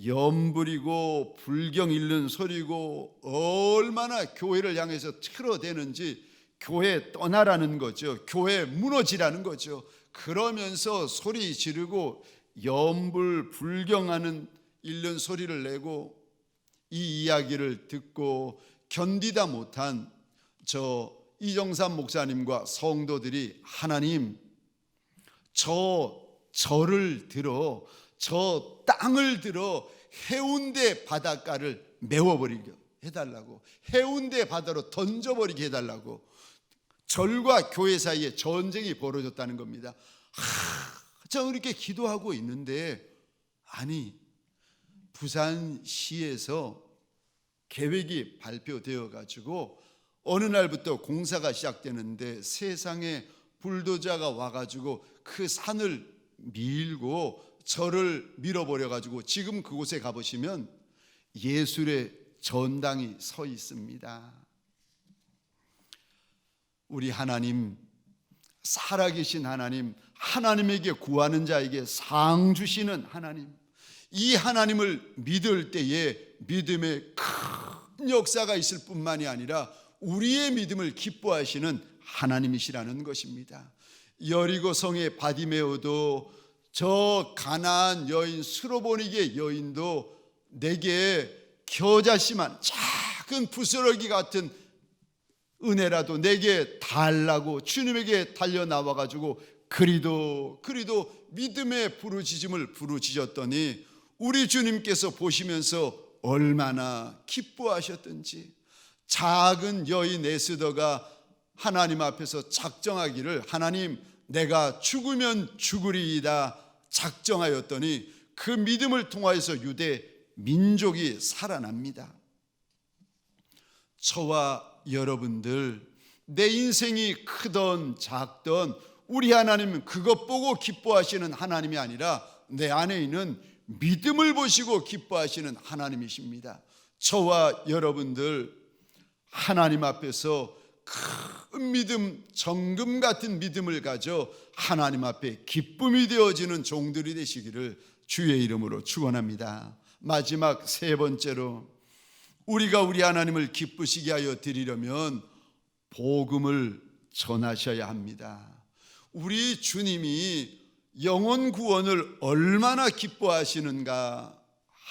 연불이고 불경 읽는 소리고 얼마나 교회를 향해서 틀어대는지 교회 떠나라는 거죠. 교회 무너지라는 거죠. 그러면서 소리 지르고 연불 불경하는 읽는 소리를 내고 이 이야기를 듣고 견디다 못한 저 이정삼 목사님과 성도들이 하나님 저 절을 들어 저 땅을 들어 해운대 바닷가를 메워버리게 해달라고, 해운대 바다로 던져버리게 해달라고 절과 교회 사이에 전쟁이 벌어졌다는 겁니다. 저 이렇게 기도하고 있는데 아니 부산시에서 계획이 발표되어 가지고 어느 날부터 공사가 시작되는데 세상에 불도저가 와가지고 그 산을 밀고 절을 밀어버려 가지고 지금 그곳에 가보시면 예술의 전당이 서 있습니다. 우리 하나님, 살아계신 하나님, 하나님에게 구하는 자에게 상 주시는 하나님, 이 하나님을 믿을 때에 믿음의 큰 역사가 있을 뿐만이 아니라 우리의 믿음을 기뻐하시는 하나님이시라는 것입니다. 여리고 성의 바디메오도 저 가나안 여인 스로보니게 여인도 내게 겨자씨만 작은 부스러기 같은 은혜라도 내게 달라고 주님에게 달려나와가지고 그리도 믿음의 부르짖음을 부르짖었더니 우리 주님께서 보시면서 얼마나 기뻐하셨던지, 작은 여인 에스더가 하나님 앞에서 작정하기를 하나님 내가 죽으면 죽으리이다 작정하였더니 그 믿음을 통하여서 유대 민족이 살아납니다. 저와 여러분들, 내 인생이 크던 작던 우리 하나님은 그것 보고 기뻐하시는 하나님이 아니라 내 안에 있는 믿음을 보시고 기뻐하시는 하나님이십니다. 저와 여러분들 하나님 앞에서 큰 믿음, 정금 같은 믿음을 가져 하나님 앞에 기쁨이 되어지는 종들이 되시기를 주의 이름으로 축원합니다. 마지막 세 번째로, 우리가 우리 하나님을 기쁘시게 하여 드리려면 복음을 전하셔야 합니다. 우리 주님이 영혼 구원을 얼마나 기뻐하시는가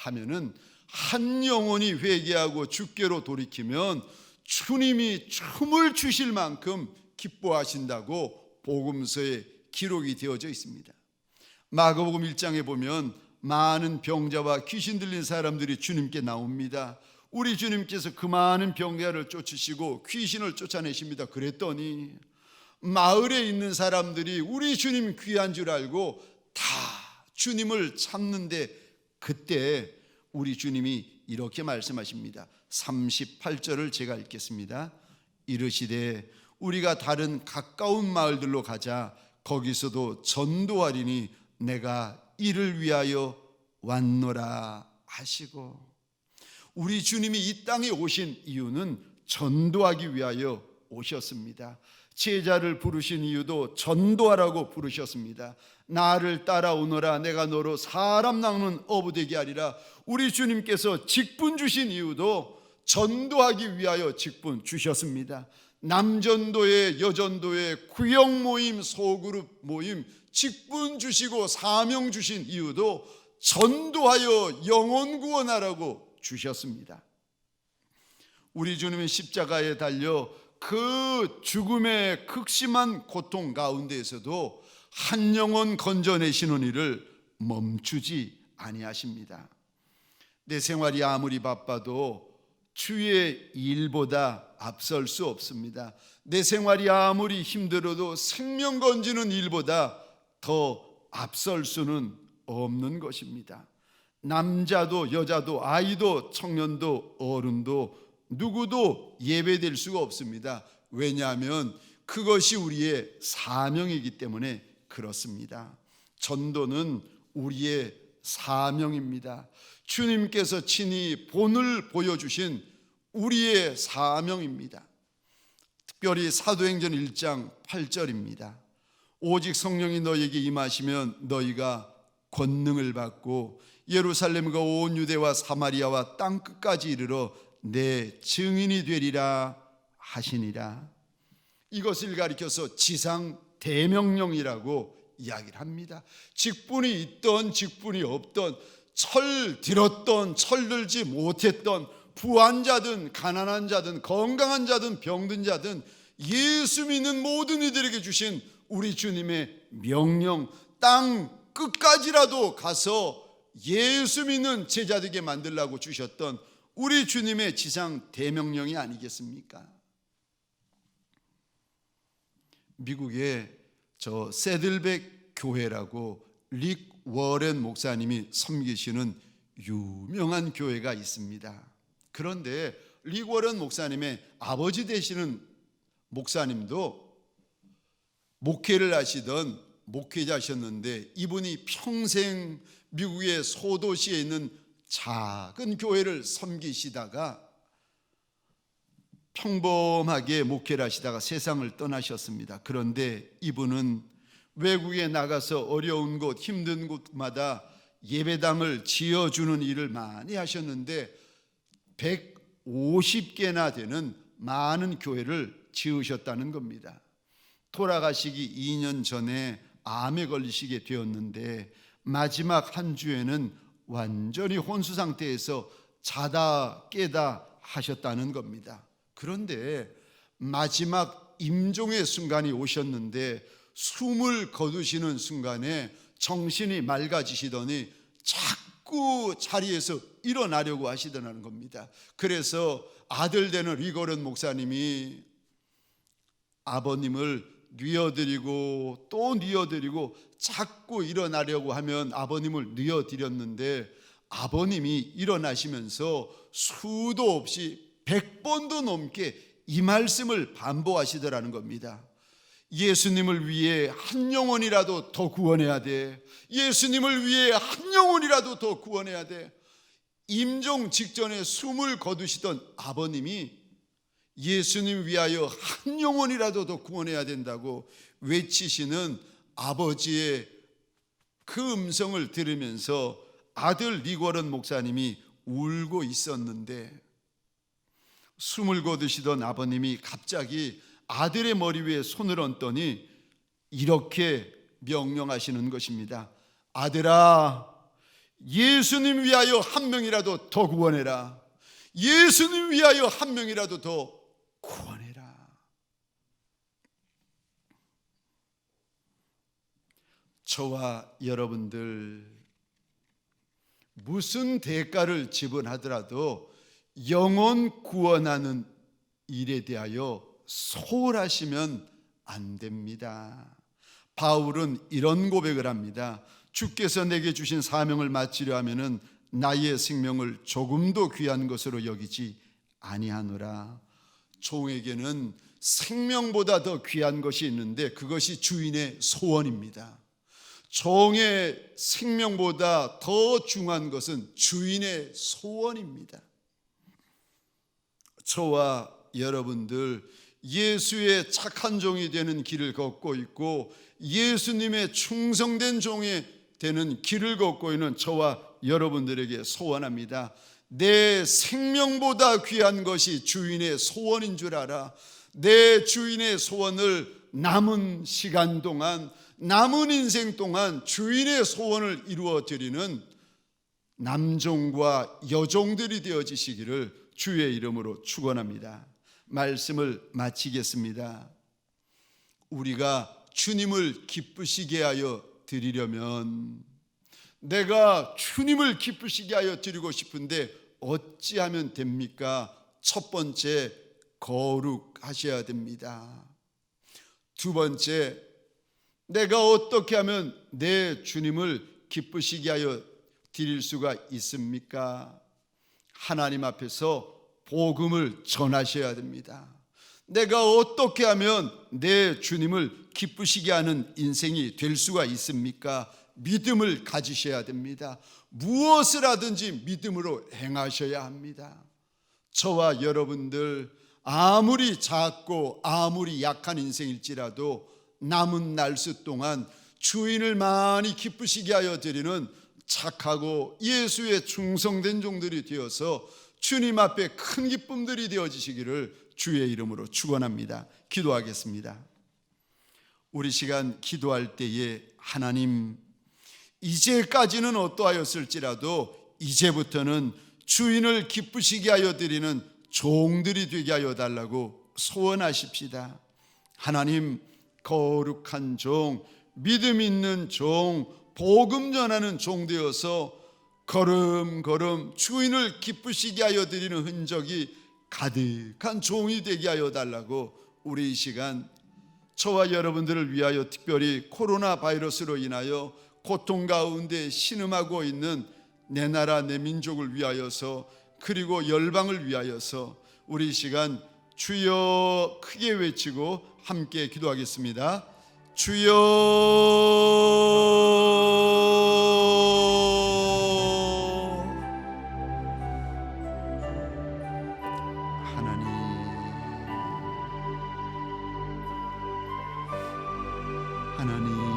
하면은, 한 영혼이 회개하고 주께로 돌이키면 주님이 춤을 추실 만큼 기뻐하신다고 복음서에 기록이 되어져 있습니다. 마가복음 1장에 보면 많은 병자와 귀신 들린 사람들이 주님께 나옵니다. 우리 주님께서 그 많은 병자를 쫓으시고 귀신을 쫓아내십니다. 그랬더니 마을에 있는 사람들이 우리 주님 귀한 줄 알고 다 주님을 찾는데, 그때 우리 주님이 이렇게 말씀하십니다. 38절을 제가 읽겠습니다. 이르시되 우리가 다른 가까운 마을들로 가자. 거기서도 전도하리니 내가 이를 위하여 왔노라 하시고, 우리 주님이 이 땅에 오신 이유는 전도하기 위하여 오셨습니다. 제자를 부르신 이유도 전도하라고 부르셨습니다. 나를 따라오너라 내가 너로 사람 낚는 어부 되게 하리라. 우리 주님께서 직분 주신 이유도 전도하기 위하여 직분 주셨습니다. 남전도회, 여전도회, 구역 모임, 소그룹 모임 직분 주시고 사명 주신 이유도 전도하여 영혼 구원하라고 주셨습니다. 우리 주님은 십자가에 달려 그 죽음의 극심한 고통 가운데에서도 한 영혼 건져내시는 일을 멈추지 아니하십니다. 내 생활이 아무리 바빠도 주의 일보다 앞설 수 없습니다. 내 생활이 아무리 힘들어도 생명 건지는 일보다 더 앞설 수는 없는 것입니다. 남자도 여자도 아이도 청년도 어른도 누구도 예배될 수가 없습니다. 왜냐하면 그것이 우리의 사명이기 때문에 그렇습니다. 전도는 우리의 사명입니다. 주님께서 친히 본을 보여주신 우리의 사명입니다. 특별히 사도행전 1장 8절입니다. 오직 성령이 너희에게 임하시면 너희가 권능을 받고 예루살렘과 온 유대와 사마리아와 땅 끝까지 이르러 내 증인이 되리라 하시니라. 이것을 가리켜서 지상 대명령이라고 이야기를 합니다. 직분이 있던 직분이 없던, 철 들었던 철 들지 못했던, 부한 자든 가난한 자든 건강한 자든 병든 자든 예수 믿는 모든 이들에게 주신 우리 주님의 명령, 땅 끝까지라도 가서 예수 믿는 제자되게 만들라고 주셨던 우리 주님의 지상 대명령이 아니겠습니까? 미국의 저 세들백 교회라고 릭 워렌 목사님이 섬기시는 유명한 교회가 있습니다. 그런데 릭 워렌 목사님의 아버지 되시는 목사님도 목회를 하시던 목회자셨는데, 이분이 평생 미국의 소도시에 있는 작은 교회를 섬기시다가 평범하게 목회를 하시다가 세상을 떠나셨습니다. 그런데 이분은 외국에 나가서 어려운 곳, 힘든 곳마다 예배당을 지어주는 일을 많이 하셨는데 150개나 되는 많은 교회를 지으셨다는 겁니다. 돌아가시기 2년 전에 암에 걸리시게 되었는데 마지막 한 주에는 완전히 혼수 상태에서 자다 깨다 하셨다는 겁니다. 그런데 마지막 임종의 순간이 오셨는데 숨을 거두시는 순간에 정신이 맑아지시더니 자꾸 자리에서 일어나려고 하시더라는 겁니다. 그래서 아들 되는 리거런 목사님이 아버님을 뉘어드리고 또 뉘어드리고 자꾸 일어나려고 하면 아버님을 뉘어드렸는데 아버님이 일어나시면서 수도 없이 100번도 넘게 이 말씀을 반복하시더라는 겁니다. 예수님을 위해 한 영혼이라도 더 구원해야 돼. 예수님을 위해 한 영혼이라도 더 구원해야 돼. 임종 직전에 숨을 거두시던 아버님이 예수님 위하여 한 영혼이라도 더 구원해야 된다고 외치시는 아버지의 그 음성을 들으면서 아들 리거런 목사님이 울고 있었는데, 숨을 거두시던 아버님이 갑자기 아들의 머리 위에 손을 얹더니 이렇게 명령하시는 것입니다. 아들아, 예수님 위하여 한 명이라도 더 구원해라. 예수님 위하여 한 명이라도 더 구원해라. 저와 여러분들 무슨 대가를 지불하더라도 영혼 구원하는 일에 대하여 소홀하시면 안 됩니다. 바울은 이런 고백을 합니다. 주께서 내게 주신 사명을 마치려 하면은 나의 생명을 조금도 귀한 것으로 여기지 아니하노라. 종에게는 생명보다 더 귀한 것이 있는데 그것이 주인의 소원입니다. 종의 생명보다 더 중요한 것은 주인의 소원입니다. 저와 여러분들 예수의 착한 종이 되는 길을 걷고 있고 예수님의 충성된 종이 되는 길을 걷고 있는 저와 여러분들에게 소원합니다. 내 생명보다 귀한 것이 주인의 소원인 줄 알아. 내 주인의 소원을 남은 시간 동안, 남은 인생 동안 주인의 소원을 이루어 드리는 남종과 여종들이 되어지시기를 주의 이름으로 축원합니다. 말씀을 마치겠습니다. 우리가 주님을 기쁘시게 하여 드리려면, 내가 주님을 기쁘시게 하여 드리고 싶은데 어찌하면 됩니까? 첫 번째, 거룩하셔야 됩니다. 두 번째, 내가 어떻게 하면 내 주님을 기쁘시게 하여 드릴 수가 있습니까? 하나님 앞에서 복음을 전하셔야 됩니다. 내가 어떻게 하면 내 주님을 기쁘시게 하는 인생이 될 수가 있습니까? 믿음을 가지셔야 됩니다. 무엇을 하든지 믿음으로 행하셔야 합니다. 저와 여러분들 아무리 작고 아무리 약한 인생일지라도 남은 날수 동안 주인을 많이 기쁘시게 하여 드리는 착하고 예수의 충성된 종들이 되어서 주님 앞에 큰 기쁨들이 되어지시기를 주의 이름으로 축원합니다. 기도하겠습니다. 우리 시간 기도할 때에 하나님, 이제까지는 어떠하였을지라도 이제부터는 주인을 기쁘시게 하여 드리는 종들이 되게 하여 달라고 소원하십시다. 하나님, 거룩한 종, 믿음 있는 종, 복음 전하는 종 되어서 걸음걸음 주인을 기쁘시게 하여 드리는 흔적이 가득한 종이 되게 하여 달라고 우리 이 시간 저와 여러분들을 위하여, 특별히 코로나 바이러스로 인하여 고통 가운데 신음하고 있는 내 나라 내 민족을 위하여서, 그리고 열방을 위하여서 우리 이 시간 주여 크게 외치고 함께 기도하겠습니다. 주여, 하나님